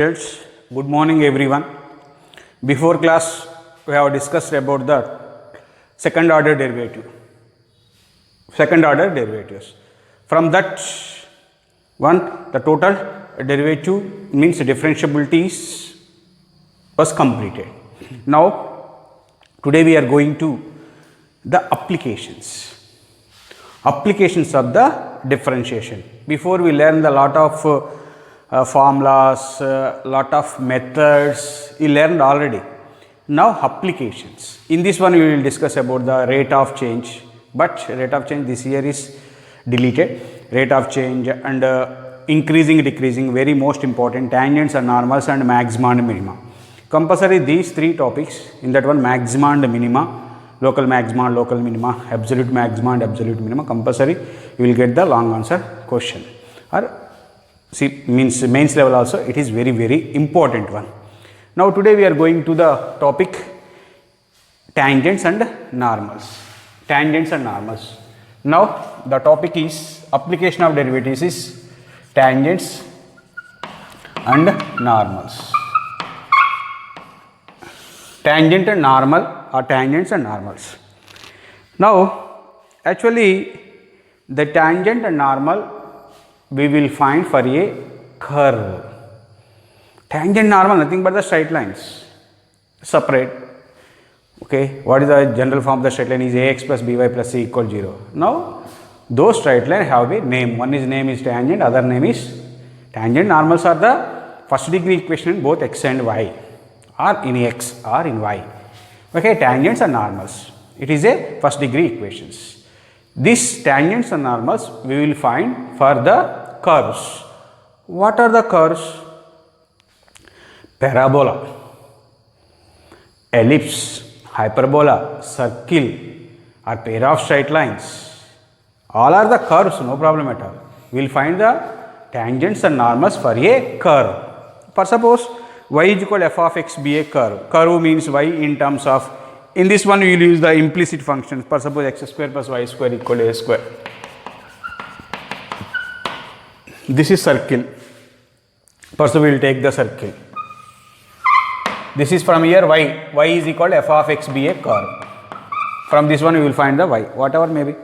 Yes, good morning everyone. Before class we have discussed about the second order derivatives. From that one, the total derivative means differentiability was completed. Now today we are going to the applications of the differentiation. Before we learn the lot of formulas, lot of methods we learned already. Now applications. In this one we will discuss about the rate of change, but rate of change this year is deleted. Rate of change and increasing, decreasing, very most important, tangents and normals and maxima and minima. Compulsory these three topics. In that one, maxima and minima, local maxima, local minima, absolute maxima and absolute minima. Compulsory you will get the long answer question. Or see, means mains level also it is very important one. Now today we are going to the topic tangents and normals. Tangents and normals. Now the topic is application of derivatives is tangents and normals. Tangent and normal or tangents and normals. Now actually the tangent and normal we will find for a curve. Tangent normal nothing but the straight lines separate. Okay, what is the general form of the straight line is ax plus by plus c equal 0. Now those straight lines have a name. One is name is tangent, other name is tangent. Normals are the first degree equation in both x and y, or in x or in y. Okay, tangents and normals. It is a first degree equations. These tangents and normals we will find for the curves. What are the curves? Parabola, ellipse, hyperbola, circle or pair of straight lines. All are the curves, no problem at all. We will find the tangents and normals for a curve. For suppose y is equal to f of x be a curve. Curve means y in terms of, in this one we will use the implicit functions. For suppose x square plus y square equal to a square. This is circle. First we will take the circle. This is from here y is equal to f of x be a curve. From this one we will find the y, whatever may be.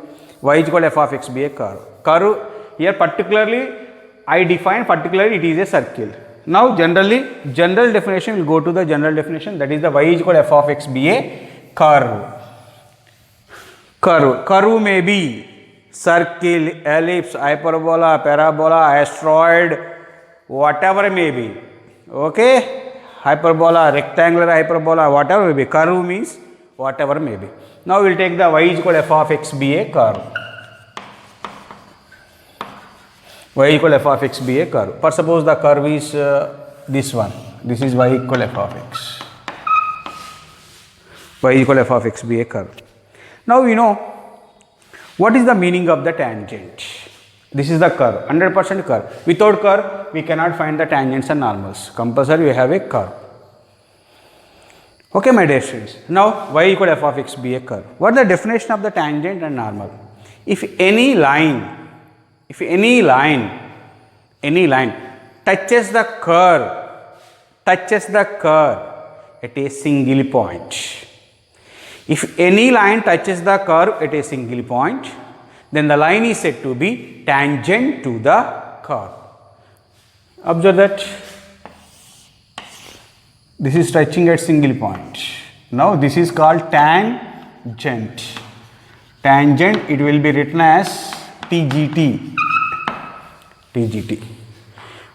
Y is equal to f of x be a curve. Curve here particularly I define particularly it is a circle. Now general definition will go to the general definition, that is the y is equal to f of x be a curve. Curve may be circle, ellipse, hyperbola, parabola, asteroid, whatever may be. Okay, hyperbola, rectangular hyperbola, whatever may be. Curve means whatever may be. Now we will take the y is equal to f of x be a curve. Y equal to f of x be a curve. For suppose the curve is this one. This is y equal to f of x. Y equal to f of x be a curve. Now we know what is the meaning of the tangent. This is the curve, 100% curve. Without curve we cannot find the tangents and normals. Compulsory we have a curve. Okay my dear students. Now y equal to f of x be a curve. What is the definition of the tangent and normal? If any line touches the curve at a single point. If any line touches the curve at a single point, then the line is said to be tangent to the curve. Observe that this is touching at single point. Now this is called tangent. Tangent it will be written as TGT.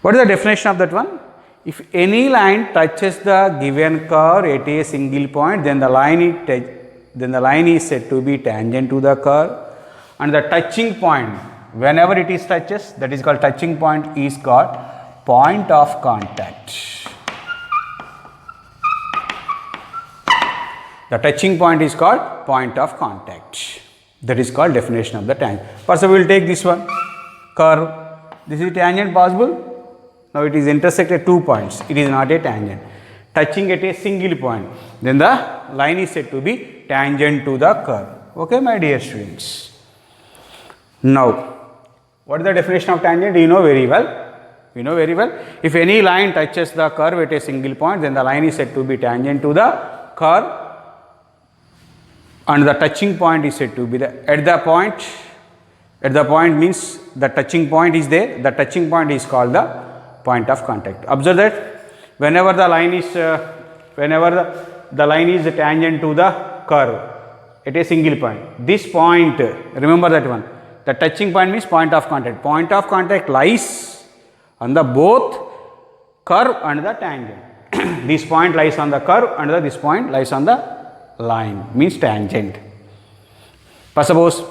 What is the definition of that one? If any line touches the given curve at a single point, then the line is said to be tangent to the curve, and the touching point, whenever it is touches, that is called touching point, is called point of contact. The touching point is called point of contact. That is called definition of the tangent. First we will take this one, curve. This is tangent possible. Now it is intersected 2 points. It is not a tangent. Touching at a single point, then the line is said to be tangent to the curve. Okay my dear students. Now what is the definition of tangent? You know very well. You know very well. If any line touches the curve at a single point, then the line is said to be tangent to the curve, and the touching point is said to be at the point. At the point means the touching point is there. The touching point is called the point of contact. Observe that whenever the line is the line is tangent to the curve at a single point, this point, remember that one, the touching point means point of contact. Point of contact lies on the both curve and the tangent. This point lies on the curve and this point lies on the line, means tangent. For suppose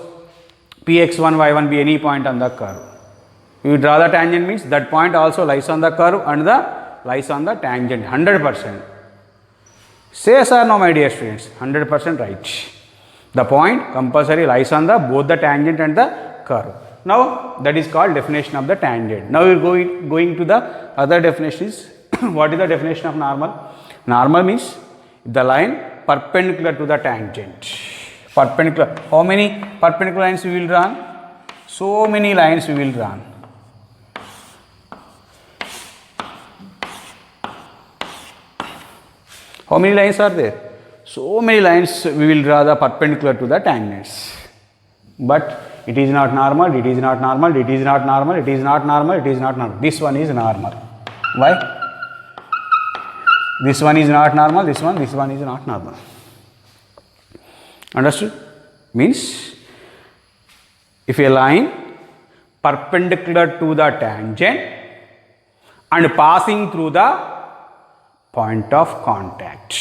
px1 y1 be any point on the curve, you draw the tangent means that point also lies on the curve and lies on the tangent 100%. Say yes or no, my dear students? 100% right. The point compulsory lies on the both the tangent and the curve. Now that is called definition of the tangent. Now we are going to the other definitions. What is the definition of normal? Normal means the line perpendicular to the tangent. Perpendicular. How many perpendicular lines we will draw? So many lines we will draw. How many lines are there? So many lines we will draw the perpendicular to the tangents. But it is not normal, it is not normal, it is not normal, it is not normal, it is not normal. This one is normal. Why? This one is not normal, this one is not normal. Understood? Means if a line perpendicular to the tangent and passing through the point of contact.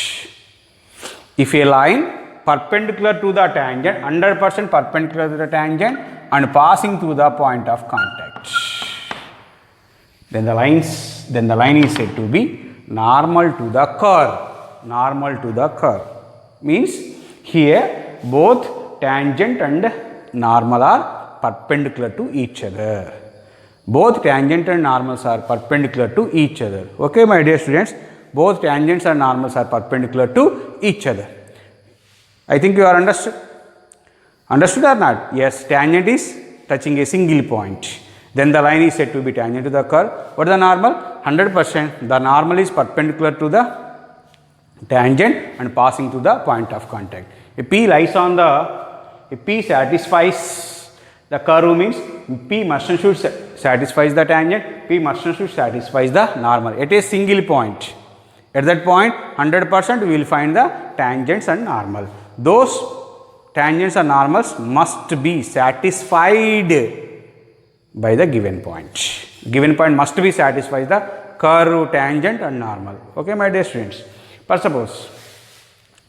If a line perpendicular to the tangent, 100% perpendicular to the tangent and passing through the point of contact, then the line is said to be normal to the curve. Normal to the curve means here both tangent and normal are perpendicular to each other. Both tangent and normals are perpendicular to each other. Okay, my dear students, both tangents and normals are perpendicular to each other. I think you are understood. Understood or not? Yes, tangent is touching a single point. Then the line is said to be tangent to the curve. What is the normal? 100%. The normal is perpendicular to the tangent and passing to the point of contact. If P satisfies the curve means P must and should satisfies the tangent, P must and should satisfies the normal at a single point. At that point 100% we will find the tangents and normal. Those tangents and normals must be satisfied by the given point. Given point must be satisfied the curve, tangent and normal. Okay, my dear students. For suppose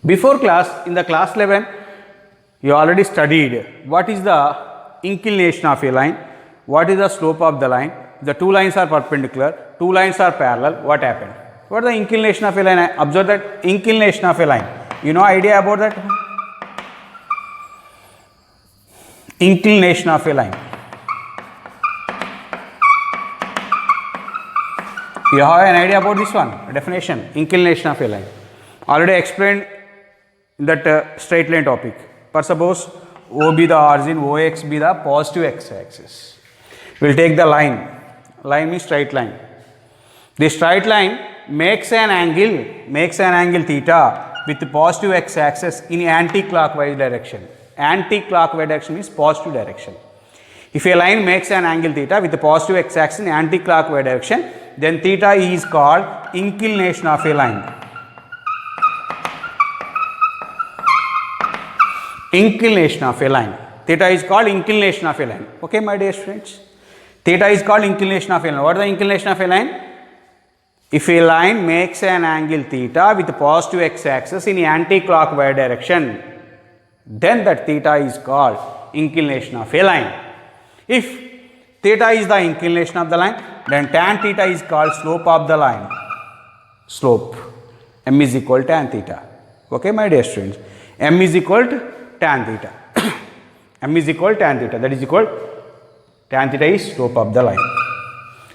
before class, in the class 11 you already studied what is the inclination of a line, what is the slope of the line. The two lines are perpendicular, two lines are parallel. What happened? What is the inclination of a line? Observe that inclination of a line. You know idea about that? Inclination of a line. You have an idea about this one? Definition, inclination of a line. Already explained in that straight line topic. For suppose O be the origin, OX be the positive x-axis. We will take the line. Line means straight line. This straight line makes an angle theta with the positive x-axis in anti-clockwise direction. Anti-clockwise direction means positive direction. If a line makes an angle theta with the positive x-axis in anti-clockwise direction, then theta is called inclination of a line. Inclination of a line. Theta is called inclination of a line. Okay, my dear students. Theta is called inclination of a line. What is the inclination of a line? If a line makes an angle theta with positive x-axis in anti-clockwise direction, then that theta is called inclination of a line. If theta is the inclination of the line, then tan theta is called slope of the line. Slope. M is equal to tan theta. Okay, my dear students. M is equal to tan theta. M is equal to tan theta. That is equal tan theta is slope of the line.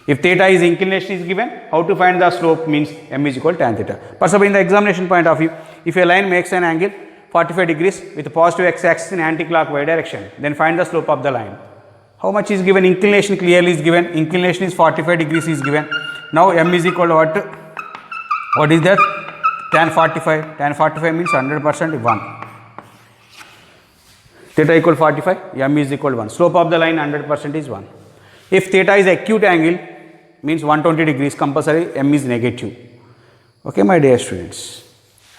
If theta is inclination is given, how to find the slope means M is equal to tan theta. Possibly in the examination point of view, if a line makes an angle 45 degrees with positive x-axis in anti-clockwise direction, then find the slope of the line. How much is given? Inclination clearly is given. Inclination is 45 degrees is given. Now m is equal to what? What is that? Tan 45. Tan 45 means 100% 1. Theta equal 45, m is equal to 1. Slope of the line 100% is 1. If theta is acute angle, means 120 degrees, compulsory m is negative. Okay, my dear students.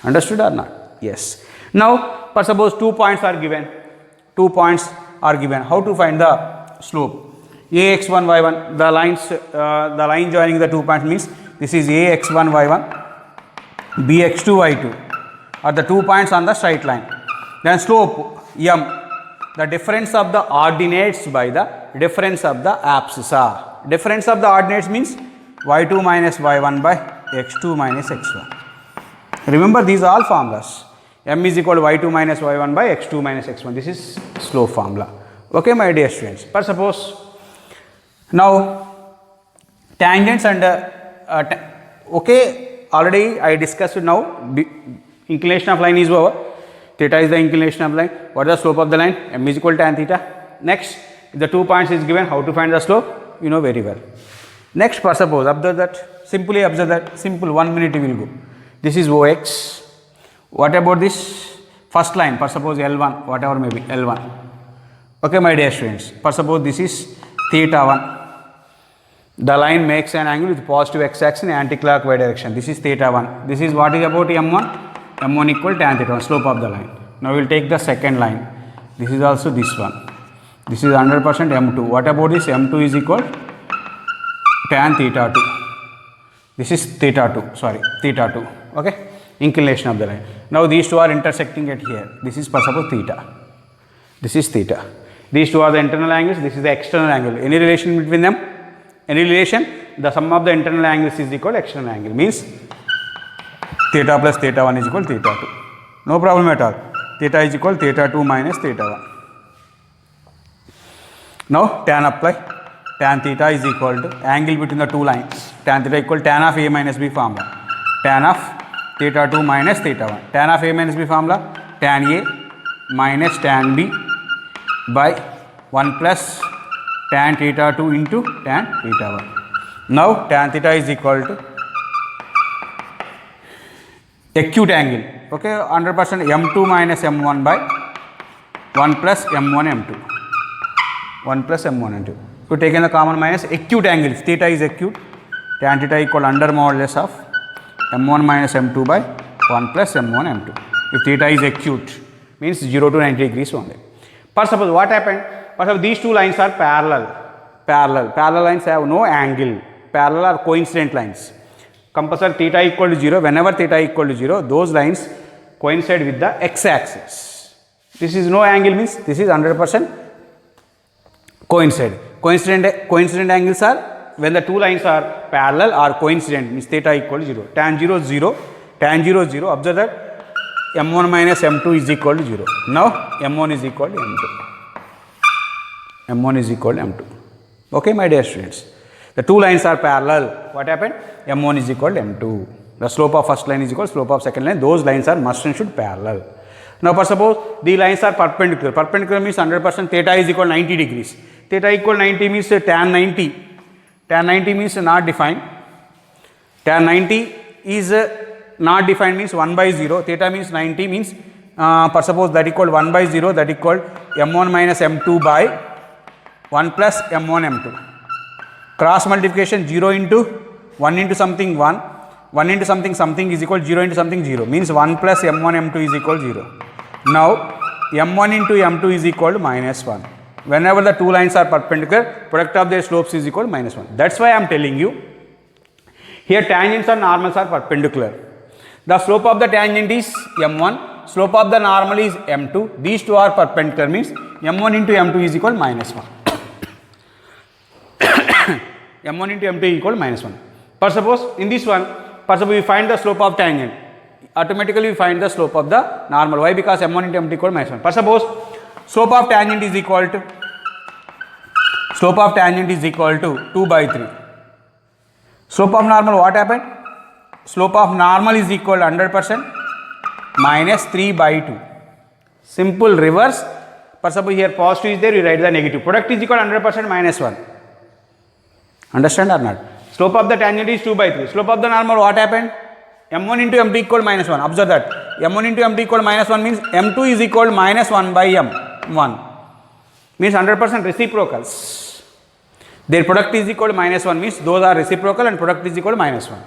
Understood or not? Yes. Now, for suppose 2 points are given. 2 points are given. How to find the slope? Ax1, y1. The line joining the 2 points means this is Ax1, y1, Bx2, y2 are the 2 points on the straight line. Then slope m, the difference of the ordinates by the difference of the abscissa. Difference of the ordinates means y2 minus y1 by x2 minus x1. Remember these are all formulas. M is equal to y2 minus y1 by x2 minus x1. This is slope formula. Okay, my dear students. But suppose now tangents and okay, already I discussed now inclination of line is over. Theta is the inclination of line. What is the slope of the line? M is equal to tan theta. Next, if the 2 points is given, how to find the slope? You know very well. Next, for suppose, observe that, simply observe that, simple 1 minute we will go. This is OX. What about this first line? For suppose L1, whatever may be, L1. Okay, my dear students. For suppose this is theta 1. The line makes an angle with positive x-axis in anti-clockwise direction. This is theta 1. This is what is about M1? M1 equal tan theta 1, slope of the line. Now we will take the second line. This is also this one. This is 100% M2. What about this? M2 is equal tan theta 2. This is theta 2. Sorry, theta 2. Okay, inclination of the line. Now these two are intersecting at here. This is for suppose theta. This is theta. These two are the internal angles. This is the external angle. Any relation between them? Any relation? The sum of the internal angles is equal to external angle. Means theta plus theta 1 is equal to theta 2. No problem at all. Theta is equal to theta 2 minus theta 1. Now tan apply. Tan theta is equal to angle between the two lines. Tan theta equal to tan of A minus B formula. Tan of theta 2 minus theta 1. Tan of A minus B formula. Tan A minus tan B by 1 plus tan theta 2 into tan theta 1. Now tan theta is equal to acute angle. Okay, 100% M2 minus M1 by 1 plus M1 M2. 1 plus M1 M2. So taking the common minus acute angle. If theta is acute, tan theta equal under modulus of M1 minus M2 by 1 plus M1 M2. If theta is acute, means 0 to 90 degrees only. For suppose what happened? For suppose these two lines are parallel. Parallel lines have no angle. Parallel are coincident lines. Compulsory theta equal to 0. Whenever theta equal to 0, those lines coincide with the x-axis. This is no angle means this is 100% coincide. Coincident angles are when the two lines are parallel or coincident means theta equal to 0. Tan 0 0. Tan 0 0. Observe that M1 minus M2 is equal to 0. Now M1 is equal to M2. M1 is equal to M2. Okay, my dear students. The two lines are parallel. What happened? M1 is equal to M2. The slope of first line is equal to slope of second line. Those lines are must and should parallel. Now, for suppose the lines are perpendicular. Perpendicular means 100% theta is equal to 90 degrees. Theta equal to 90 means tan 90. Tan 90 means not defined. Tan 90 is not defined means 1 by 0. Theta means 90 means for suppose that equal to 1 by 0, that equal M1 minus M2 by 1 plus M1 M2. Cross multiplication 0 into 1 into something 1, 1 into something something is equal to 0 into something 0, means 1 plus M1 M2 is equal to 0. Now M1 into M2 is equal to minus 1. Whenever the two lines are perpendicular, product of their slopes is equal to minus 1. That's why I am telling you here tangents and normals are perpendicular. The slope of the tangent is M1, slope of the normal is M2. These two are perpendicular means M1 into M2 is equal to minus 1. M1 into M2 equal to minus 1. For suppose in this one, for suppose we find the slope of tangent, automatically we find the slope of the normal. Why? Because M1 into M2 equal to minus 1. For suppose slope of tangent is equal to 2 by 3. Slope of normal, what happened? Slope of normal is equal to 100% minus 3 by 2. Simple reverse. For suppose here positive is there, you write the negative. Product is equal to 100% minus 1. Understand or not? Slope of the tangent is 2 by 3. Slope of the normal, what happened? M1 into M2 equal to minus 1. Observe that. M1 into M2 equal to minus 1 means M2 is equal to minus 1 by M1. Means 100% reciprocals. Their product is equal to minus 1 means those are reciprocal and product is equal to minus 1.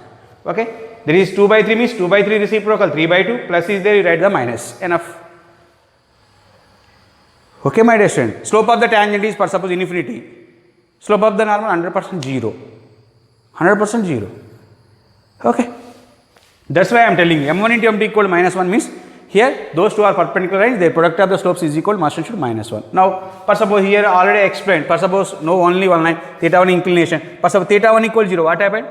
Okay. There is 2 by 3 means 2 by 3 reciprocal. 3 by 2 plus is there, you write the minus. Enough. Okay, my dear student. Slope of the tangent is, for suppose, infinity. Slope of the normal 100% 0. 100% 0. Okay. That's why I am telling you M1 into M2 equal to minus 1 means here those two are perpendicular lines, their product of the slopes is equal to must and should minus 1. Now, for suppose here already explained, for suppose no only one line, theta 1 inclination, for suppose theta 1 equal to 0, what happened?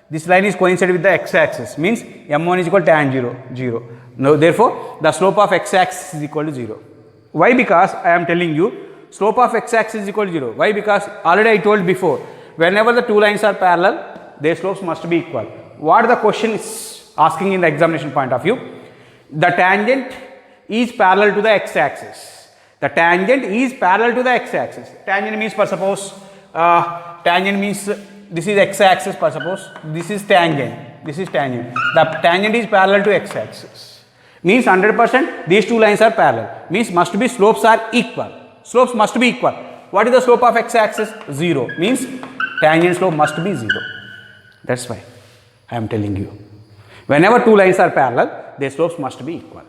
This line is coincided with the x-axis means M1 is equal to tan 0, 0. Now, therefore, the slope of x-axis is equal to 0. Why? Because I am telling you slope of x-axis is equal to 0. Why? Because already I told before, whenever the two lines are parallel, their slopes must be equal. What the question is asking in the examination point of view? The tangent is parallel to the x-axis. The tangent is parallel to the x-axis. Tangent means, for suppose, tangent means this is x-axis, for suppose, this is tangent. This is tangent. The tangent is parallel to x-axis. Means 100% these two lines are parallel. Means must be slopes are equal. Slopes must be equal. What is the slope of x-axis? 0. Means tangent slope must be 0. That's why I am telling you. Whenever two lines are parallel, their slopes must be equal.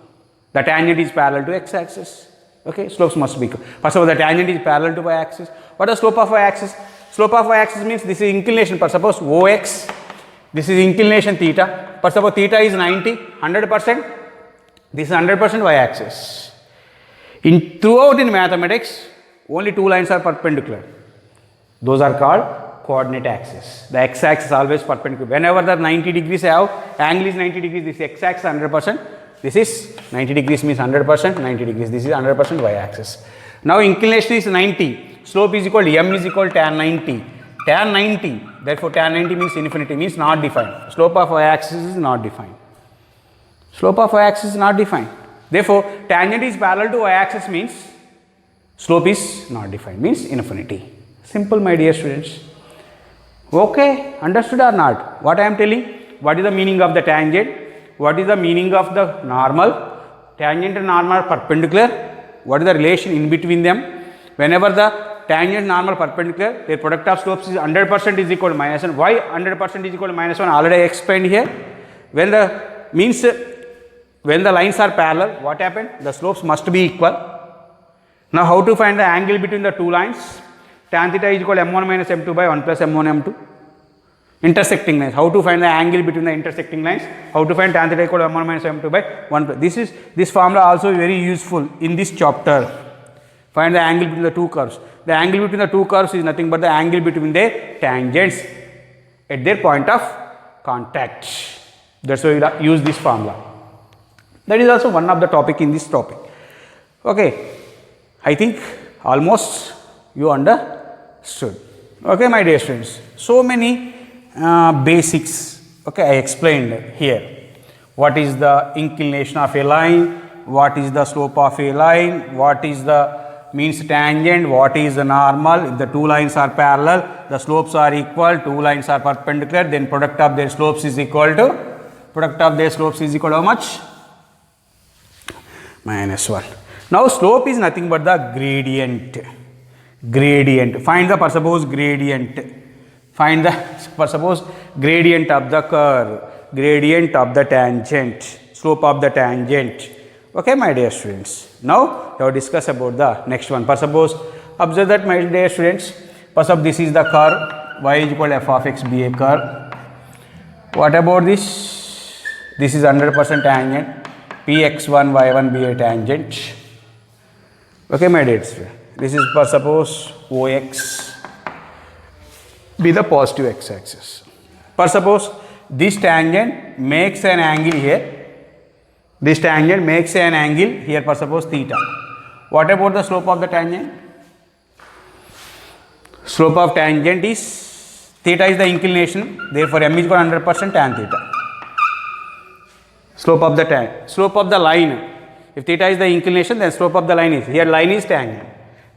The tangent is parallel to x-axis. Okay, slopes must be equal. First of all, the tangent is parallel to y-axis. What is the slope of y-axis? Slope of y-axis means this is inclination. For suppose OX, this is inclination theta. For suppose theta is 90, 100%. This is 100% y-axis. Throughout in mathematics, only two lines are perpendicular. Those are called coordinate axis. The x-axis is always perpendicular. Whenever the 90 degrees have, angle is 90 degrees, this x-axis 100%. This is 90 degrees means 100%, 90 degrees. This is 100% y-axis. Now inclination is 90. Slope is equal to m is equal to tan 90. Tan 90. Therefore, tan 90 means infinity, means not defined. Slope of y-axis is not defined. Slope of y-axis is not defined. Therefore, tangent is parallel to y-axis means slope is not defined, means infinity. Simple, my dear students. Okay, understood or not? What I am telling? What is the meaning of the tangent? What is the meaning of the normal? Tangent and normal are perpendicular. What is the relation in between them? Whenever the tangent normal perpendicular, their product of slopes is 100% is equal to minus 1. Why 100% is equal to minus 1? Already I explained here. When the lines are parallel, what happened? The slopes must be equal. Now, how to find the angle between the two lines? Tan theta is equal to m1 minus m2 by 1 plus m1 m2. Intersecting lines. How to find the angle between the intersecting lines? How to find tan theta equal to m1 minus m2 by 1 plus. This formula also very useful in this chapter. Find the angle between the two curves. The angle between the two curves is nothing but the angle between the tangents at their point of contact. That's why we use this formula. That is also one of the topic in this topic. Okay, I think almost you understood. Okay, my dear students. So many basics. Okay, I explained here. What is the inclination of a line? What is the slope of a line? What is the means tangent? What is the normal? If the two lines are parallel, the slopes are equal. Two lines are perpendicular. Then product of their slopes is equal to how much? Minus 1. Now, slope is nothing but the gradient. Find the, for suppose, gradient. Find the, for suppose, gradient of the curve, gradient of the tangent, slope of the tangent. Okay, my dear students. Now, we will discuss about the next one. For suppose, observe that, my dear students. For suppose, this is the curve, y is equal to f of x be a curve. What about this? This is 100% tangent. Px1 y1 be a tangent. Okay, my dear students. This is, for suppose, Ox be the positive x-axis. For suppose this tangent makes an angle here. This tangent makes an angle here, for suppose theta. What about the slope of the tangent? Slope of tangent is theta is the inclination. Therefore, m is equal to 100% tan theta. Slope of the line. If theta is the inclination, then slope of the line is, here line is tangent.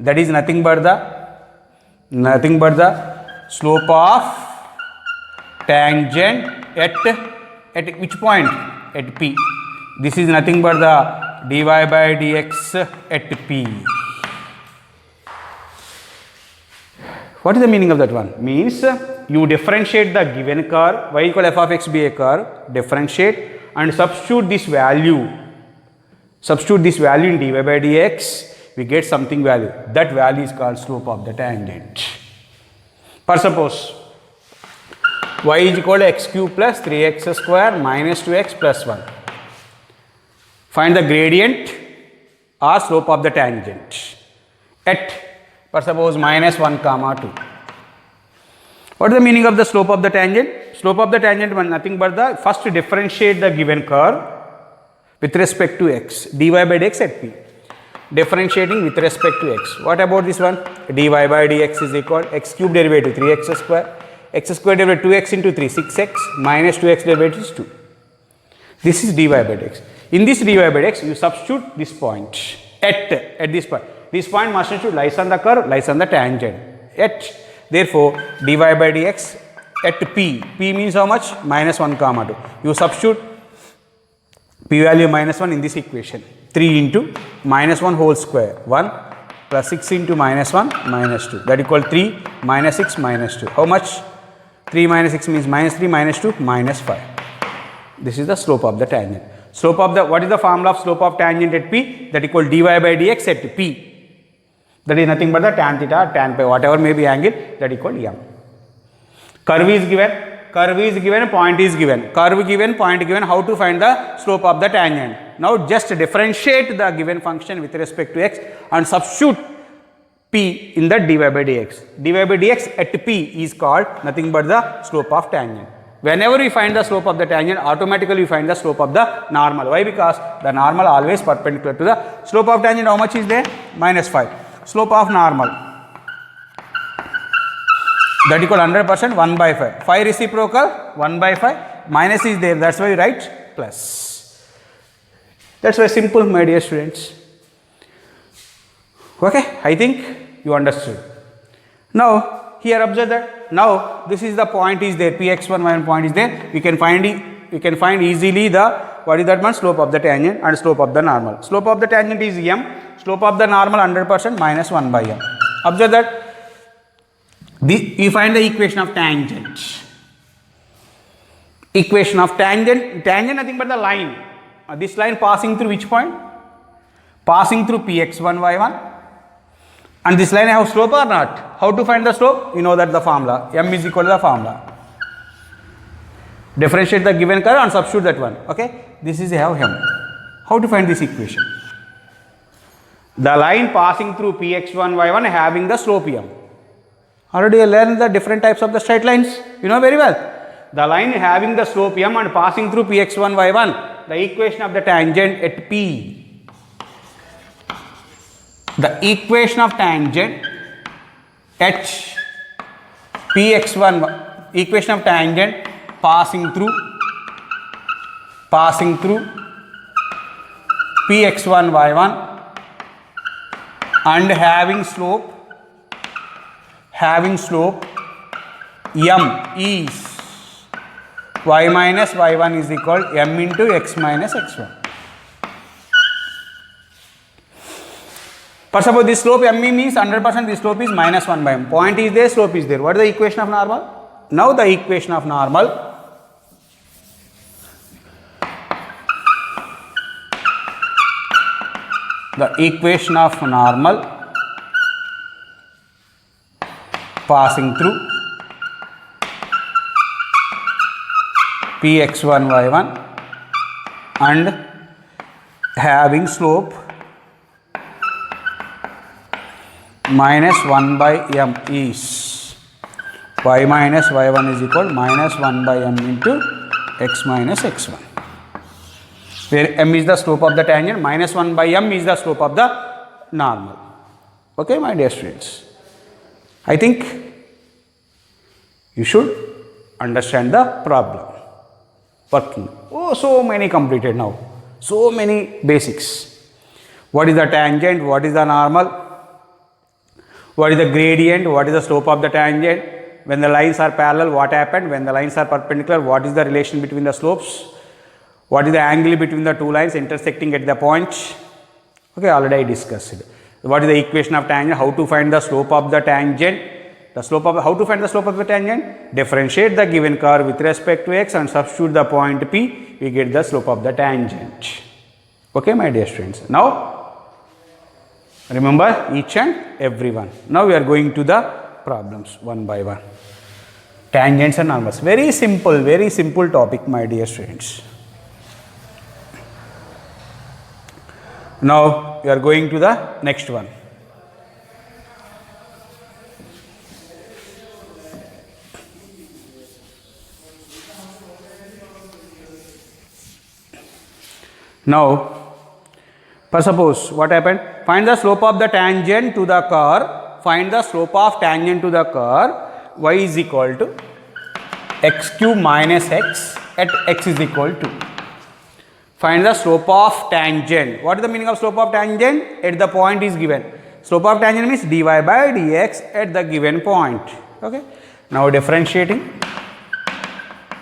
That is nothing but the slope of tangent at which point? At P. This is nothing but the dy by dx at P. What is the meaning of that one? Means you differentiate the given curve, y equal f of x be a curve, differentiate and substitute this value in dy by dx, we get something value. That value is called slope of the tangent. For suppose y is equal to x cube plus 3x square minus 2x plus 1. Find the gradient or slope of the tangent at, for suppose, minus 1 comma 2. What is the meaning of the slope of the tangent? Slope of the tangent is nothing but the first differentiate the given curve with respect to x, dy by dx at P. Differentiating with respect to x. What about this one? Dy by dx is equal to x cube derivative 3x square. X square derivative 2x into 3, 6x minus 2x derivative is 2. This is dy by dx. In this dy by dx, you substitute this point at this point. This point must lies on the curve, lies on the tangent. Therefore, dy by dx at P. P means how much? Minus 1 comma 2. You substitute P value minus 1 in this equation. 3 into minus 1 whole square. 1 plus 6 into minus 1 minus 2. That equal 3 minus 6 minus 2. How much? 3 minus 6 means minus 3 minus 2 minus 5. This is the slope of the tangent. Slope of the, what is the formula of slope of tangent at P? That equal dy by dx at P. That is nothing but the tan theta, tan pi, whatever may be angle, that equal m. Curve is given, point is given. Curve given, point given, how to find the slope of the tangent? Now just differentiate the given function with respect to x and substitute P in the dy by dx. dy by dx at P is called nothing but the slope of tangent. Whenever we find the slope of the tangent, automatically we find the slope of the normal. Why? Because the normal always perpendicular to the slope of tangent. How much is there? Minus 5. Slope of normal, that equal 100% 1 by 5. 5 reciprocal 1 by 5. Minus is there. That's why we write plus. That's why simple, my dear students. Okay, I think you understood. Now here observe that. Now this is the point is there. Px1 y1 point is there. We can find easily the, what is that one? Slope of the tangent and slope of the normal. Slope of the tangent is m. Slope of the normal 100% minus 1 by m. Observe that you find the equation of tangent. Equation of tangent nothing but the line. This line passing through which point? Passing through px1 y1. And this line have slope or not? How to find the slope? You know that the formula. M is equal to the formula. Differentiate the given curve and substitute that one. Okay. This is have m. How to find this equation? The line passing through px1 y1 having the slope m. Already you learned the different types of the straight lines. You know very well. The line having the slope m and passing through px1 y1. The equation of the tangent at P. The equation of tangent at px1, equation of tangent passing through px1 y1 and having slope m is y minus y1 is equal m into x minus x1. For suppose this slope m means 100%, this slope is minus 1 by m. Point is there, slope is there. What is the equation of normal? Now the equation of normal, passing through px1 y1 and having slope minus 1 by m is y minus y1 is equal minus 1 by m into x minus x1, where m is the slope of the tangent, minus 1 by m is the slope of the normal. Okay, my dear students, I think you should understand the problem working. Oh, so many completed now, so many basics. What is the tangent? What is the normal? What is the gradient? What is the slope of the tangent? When the lines are parallel, what happened? When the lines are perpendicular, what is the relation between the slopes? What is the angle between the two lines intersecting at the point? Okay, already I discussed it. What is the equation of tangent? How to find the slope of the tangent? How to find the slope of the tangent? Differentiate the given curve with respect to x and substitute the point P, we get the slope of the tangent. Okay, my dear students. Now, remember each and every one. Now we are going to the problems one by one. Tangents and normals. Very simple topic, my dear students. Now we are going to the next one. Now, suppose what happened? Find the slope of the tangent to the curve. Find the slope of tangent to the curve. Y is equal to x cube minus x at x is equal to. Find the slope of tangent. What is the meaning of slope of tangent? At the point is given. Slope of tangent means dy by dx at the given point. Okay. Now differentiating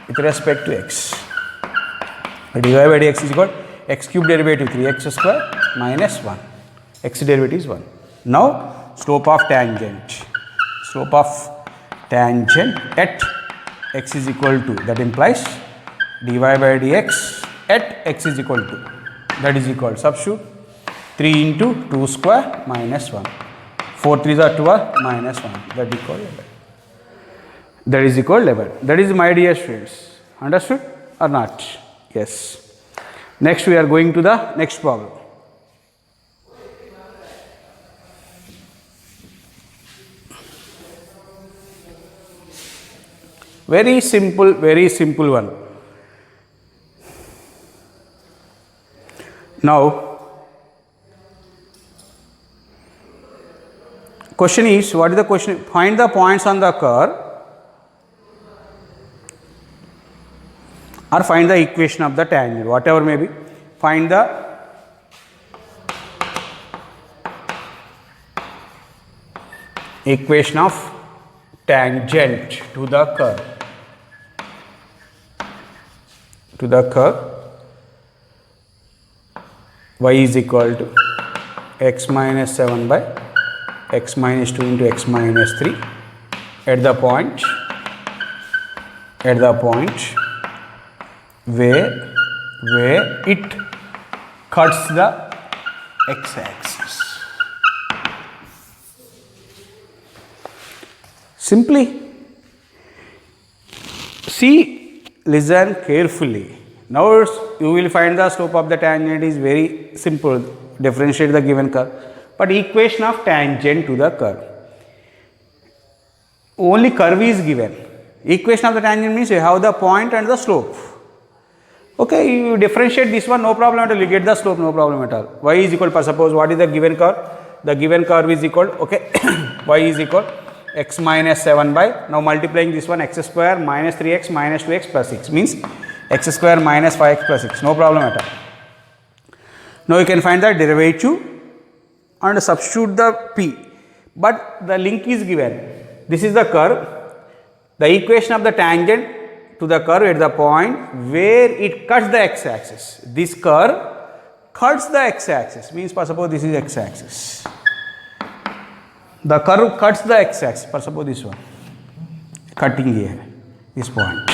with respect to x. Dy by dx is equal to x cube derivative 3x square minus 1. X derivative is 1. Now slope of tangent. Slope of tangent at x is equal to, that implies dy by dx at x is equal to, that is equal, substitute 3 into 2 square minus 1. 4 3s are 12 minus 1, that equal 11. That is equal 11. That is, my dear students. Understood or not? Yes. Next we are going to the next problem. Very simple one. Now, question is, what is the question? Find the points on the curve or find the equation of the tangent, whatever may be. Find the equation of tangent to the curve. To the curve y is equal to x minus 7 by x minus 2 into x minus 3 at the point where it cuts the x-axis. Simply see, listen carefully. Now you will find the slope of the tangent is very simple. Differentiate the given curve. But equation of tangent to the curve. Only curve is given. Equation of the tangent means you have the point and the slope. Okay, you differentiate this one, no problem at all. You get the slope, no problem at all. Y is equal to, suppose what is the given curve? The given curve is equal, okay, y is equal x minus 7 by, now multiplying this one, x square minus 3x minus 2x plus 6 means x square minus 5x plus 6, no problem at all. Now you can find the derivative and substitute the p, but the link is given. This is the curve, the equation of the tangent to the curve at the point where it cuts the x-axis. This curve cuts the x-axis, means suppose this is x-axis. The curve cuts the x-axis, suppose this one, cutting here, this point.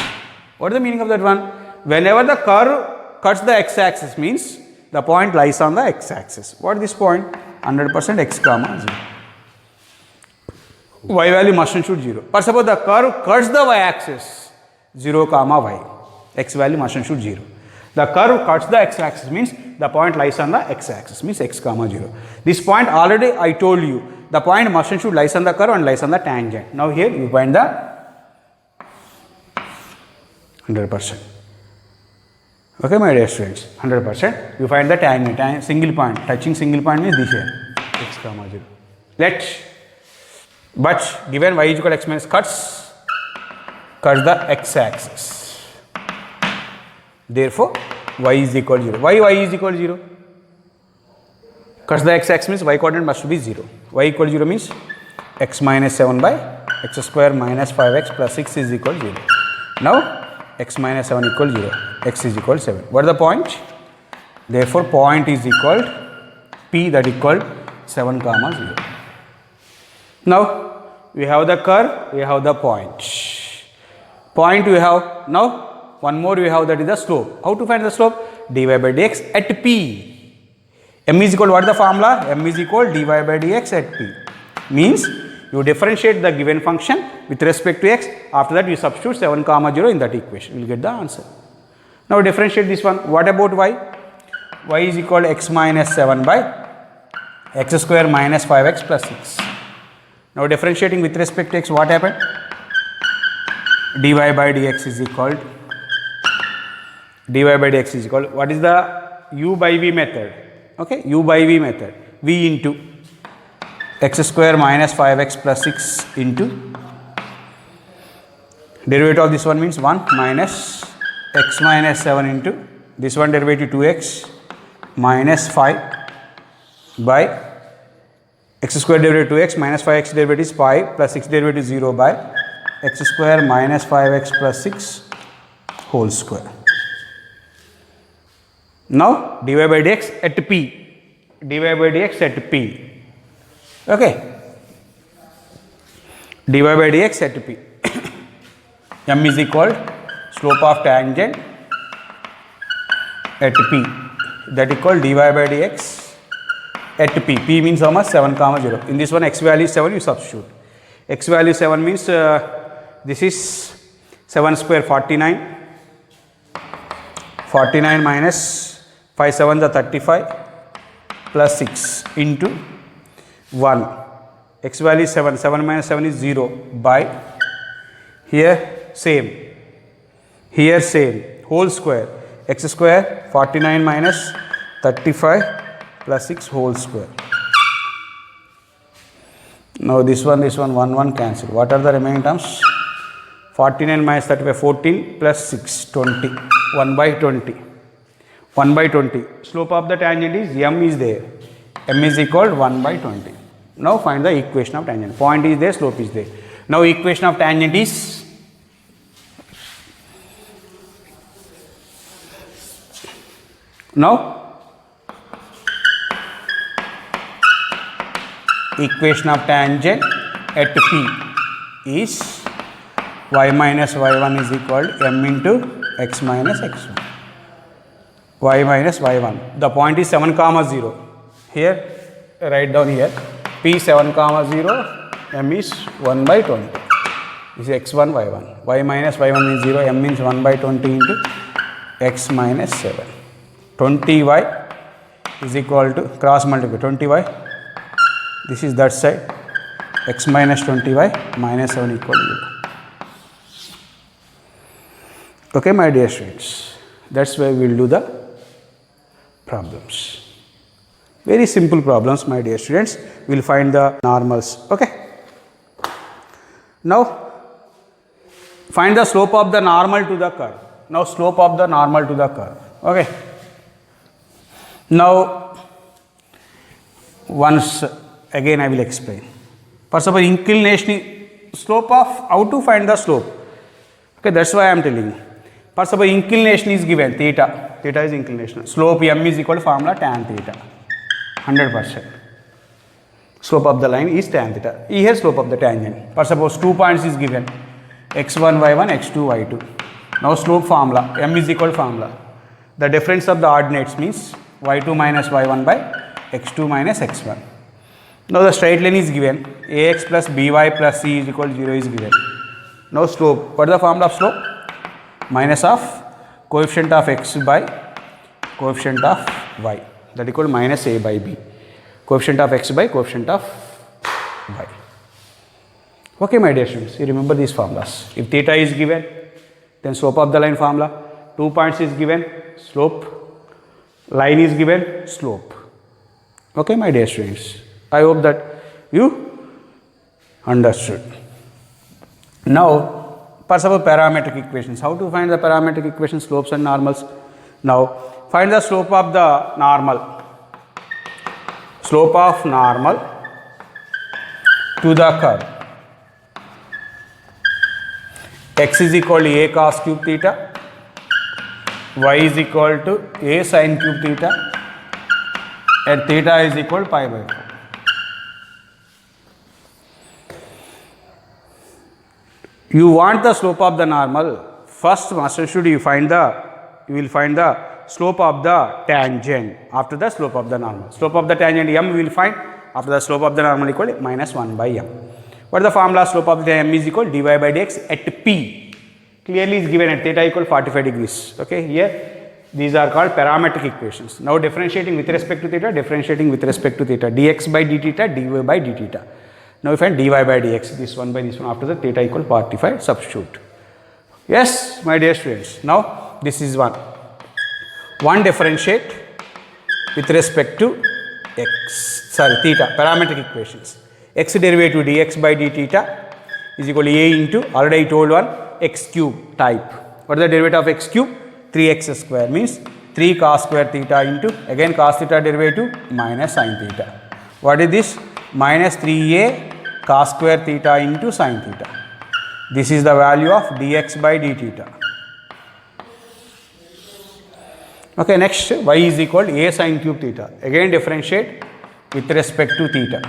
What is the meaning of that one? Whenever the curve cuts the x-axis means the point lies on the x-axis. What is this point? 100% x comma 0. Y value must and should 0. But suppose the curve cuts the y-axis, 0 comma y. X value must and should 0. The curve cuts the x-axis means the point lies on the x-axis means x comma 0. This point already I told you. The point must and should lies on the curve and lies on the tangent. Now here you find the 100%. Okay, my dear students, 100%. You find the tangent, single point, touching single point means this here, x comma 0. But given y is equal to x minus cuts the x-axis. Therefore, y is equal to 0. Why y is equal to 0? cuts the x-axis means y coordinate must be 0. Y equal to 0 means x minus 7 by x square minus 5x plus 6 is equal to 0. Now x minus 7 equal 0, x is equal to 7. What is the point? Therefore, point is equal P, that equal 7 comma 0. Now we have the curve, we have the point. Point we have. Now one more we have, that is the slope. How to find the slope? dy by dx at P. M is equal to, what is the formula? M is equal dy by dx at P. Means you differentiate the given function with respect to x. After that you substitute 7 comma 0 in that equation. You will get the answer. Now differentiate this one. What about y? Y is equal to x minus 7 by x square minus 5x plus 6. Now differentiating with respect to x, what happened? dy by dx is equal to, what is the u by v method? Okay, u by v method. V into x square minus 5x plus 6 into derivative of this one means 1 minus x minus 7 into this one derivative 2x minus 5 by x square derivative 2x minus 5x derivative is 5 plus 6 derivative 0 by x square minus 5x plus 6 whole square. Now dy by dx at P. dy by dx at P. Okay. dy by dx at P. M is equal slope of tangent at P. That equal dy by dx at P. P means how much? 7 comma 0. In this one x value is 7, you substitute. X value 7 means this is 7 square 49. 49 minus 5 7 the 35 plus 6 into 1. X value is 7. 7 minus 7 is 0 by here same. Here same. Whole square. X square 49 minus 35 plus 6 whole square. Now this one 1 cancel. What are the remaining terms? 49 minus 35 14 plus 6 20. 1 by 20. 1 by 20. Slope of the tangent is m is there. M is equal to 1 by 20. Now find the equation of tangent. Point is there, slope is there. Now equation of tangent is equation of tangent at P is y minus y1 is equal to m into x minus x1. Y minus y1. The point is 7 comma 0. Here, write down here. P 7 comma 0, m is 1 by 20. This is x1, y1. Y minus y1 means 0, m means 1 by 20 into x minus 7. 20y is equal to cross multiply 20y. This is that side. X minus 20y minus 7 equal to 0. Okay, my dear students. That's why we will do the problems. Very simple problems, my dear students. We will find the normals. Okay. Now, find the slope of the normal to the curve. Now, slope of the normal to the curve. Okay. Now, once again I will explain. First of all, inclination, slope of, how to find the slope. Okay, that's why I am telling you. First of all, inclination is given, theta. Theta is inclination. Slope m is equal to formula tan theta. 100%. Slope of the line is tan theta. Here slope of the tangent. For suppose 2 points is given. x1, y1, x2, y2. Now slope formula. M is equal to formula. The difference of the ordinates means y2 minus y1 by x2 minus x1. Now the straight line is given. ax plus by plus c is equal to 0 is given. Now slope. What is the formula of slope? Minus of coefficient of x by coefficient of y, that equal to minus a by b. Coefficient of x by coefficient of y. Okay, my dear students, you remember these formulas. If theta is given, then slope of the line formula. 2 points is given, slope. Line is given, slope. Okay, my dear students, I hope that you understood. Now, first of all, parametric equations. How to find the parametric equations, slopes and normals? Now, find the slope of the normal. slope of normal to the curve. X is equal to a cos cube theta, y is equal to a sin cube theta, and theta is equal to pi by 4. You want the slope of the normal. First must should you will find the slope of the tangent after the slope of the normal. Slope of the tangent m we will find after the slope of the normal equal to minus 1 by m. What is the formula? Slope of the m is equal to dy by dx at p. Clearly is given at theta equal to 45 degrees. Okay, here these are called parametric equations. Now differentiating with respect to theta, differentiating with respect to theta, dx by d theta, dy by d theta. Now we find dy by dx, this one by this one, after the theta equal 45, substitute. Yes, my dear students. Now this is one differentiate with respect to theta, parametric equations. X derivative dx by d theta is equal to a into, already I told one, x cube type. What is the derivative of x cube? 3x square means 3 cos square theta into, again cos theta derivative minus sin theta. What is this? Minus 3a cos square theta into sin theta. This is the value of dx by d theta. Okay, next y is equal to a sin cube theta. Again differentiate with respect to theta.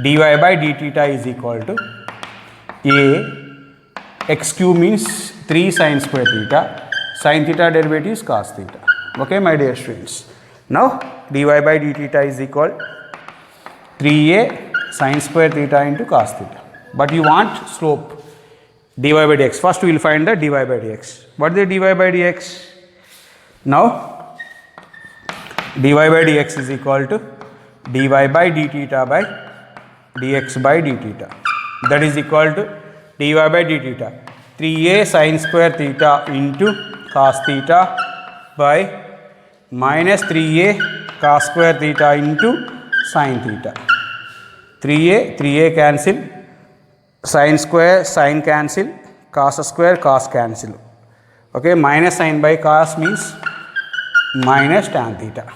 dy by d theta is equal to a x cube means 3 sin square theta, sin theta derivative is cos theta. Okay, my dear students. Now dy by d theta is equal 3a sin square theta into cos theta. But you want slope dy by dx. First we will find the dy by dx. What is the dy by dx? Now dy by dx is equal to dy by d theta by dx by d theta. That is equal to dy by d theta 3a sin square theta into cos theta by minus 3a cos square theta into sin theta. 3a cancel, sin square sin cancel, cos square cos cancel. Okay, minus sin by cos means minus tan theta.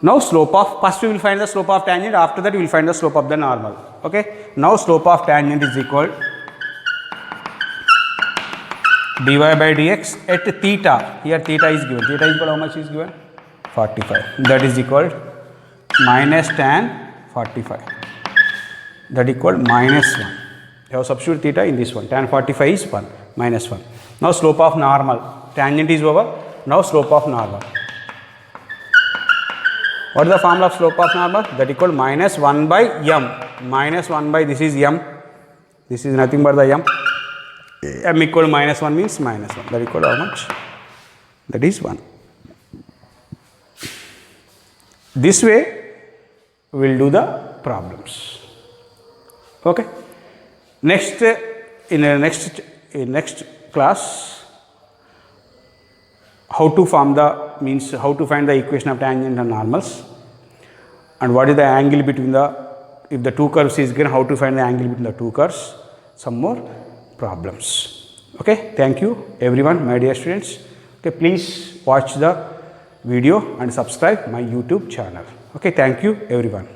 Now slope of, first we will find the slope of tangent, after that we will find the slope of the normal. Okay, now slope of tangent is equal dy by dx at theta. Here theta is given. Theta is equal, how much is given? 45. That is equal minus tan 45. That equal minus 1. You have substitute theta in this one. Tan 45 is 1, minus 1. Now slope of normal. Tangent is over. Now slope of normal. What is the formula of slope of normal? That equal minus 1 by m. Minus 1 by, this is m. This is nothing but the m. M equal to minus 1 means minus 1. That equal to how much? That is 1. This way we will do the problems. Okay. Next, in next class, how to form the, means how to find the equation of tangent and normals, and what is the angle between the, if the two curves is given, how to find the angle between the two curves, some more problems. Okay, thank you everyone, my dear students. Okay, please watch the video and subscribe my YouTube channel. Okay, thank you everyone.